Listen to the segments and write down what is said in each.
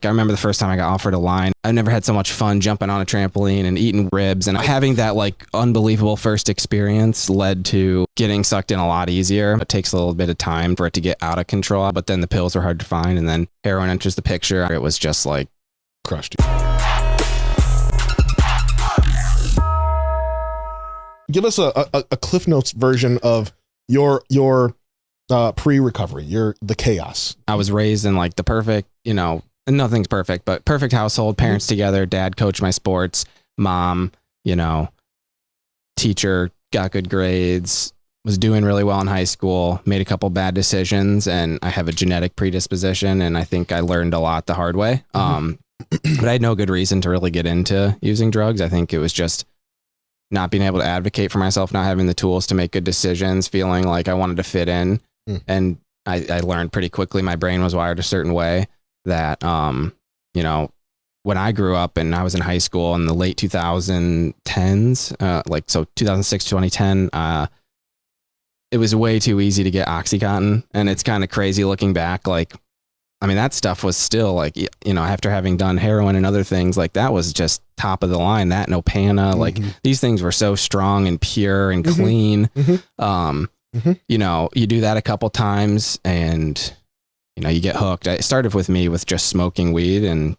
I remember the first time I got offered a line. I never had so much fun jumping on a trampoline and eating ribs, and having that like unbelievable first experience led to getting sucked in a lot easier. It takes a little bit of time for it to get out of control, but then the pills are hard to find, and then heroin enters the picture. It was just like crushed you. Give us a Cliff Notes version of your pre-recovery, the chaos. I was raised in like the perfect, nothing's perfect, but perfect household, parents together, dad coached my sports, mom, teacher, got good grades, was doing really well in high school, made a couple bad decisions, and I have a genetic predisposition, and I think I learned a lot the hard way. But I had no good reason to really get into using drugs. I think it was just not being able to advocate for myself, not having the tools to make good decisions, feeling like I wanted to fit in. And I learned pretty quickly my brain was wired a certain way that, when I grew up and I was in high school in the late 2010s, so 2006, 2010, it was way too easy to get OxyContin. And it's kind of crazy looking back. Like, I mean, that stuff was still like, after having done heroin and other things, like that was just top of the line. That and Opana, like these things were so strong and pure and clean. You do that a couple times and, you get hooked. It started with me with just smoking weed. And,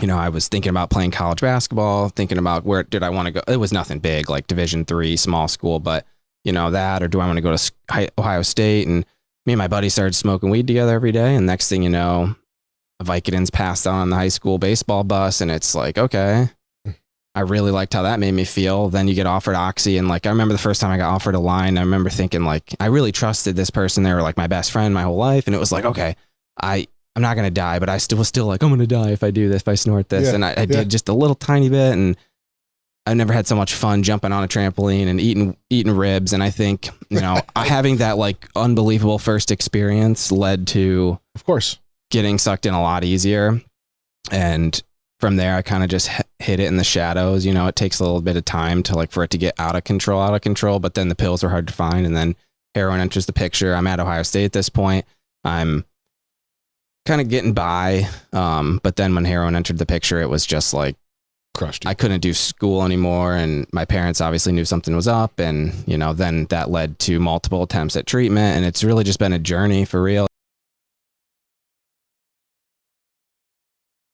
I was thinking about playing college basketball, thinking about where did I want to go? It was nothing big, like Division III, small school, but that, or do I want to go to Ohio State? And me and my buddy started smoking weed together every day. And next thing you know, Vicodin's passed on the high school baseball bus. And it's like, okay, I really liked how that made me feel. Then you get offered Oxy. And like, I remember the first time I got offered a line, I remember thinking like, I really trusted this person. They were like my best friend my whole life. And it was like, okay, I'm not going to die, but I was still like, I'm going to die if I do this, if I snort this. And I did just a little tiny bit. And I never had so much fun jumping on a trampoline and eating ribs. And I think, having that like unbelievable first experience led to, of course, getting sucked in a lot easier. And from there, I kind of just hit it in the shadows. It takes a little bit of time to for it to get out of control, but then the pills are hard to find. And then heroin enters the picture. I'm at Ohio State at this point. I'm kind of getting by. But then when heroin entered the picture, it was just like, crushed you. I couldn't do school anymore, and my parents obviously knew something was up, and then that led to multiple attempts at treatment, and it's really just been a journey for real.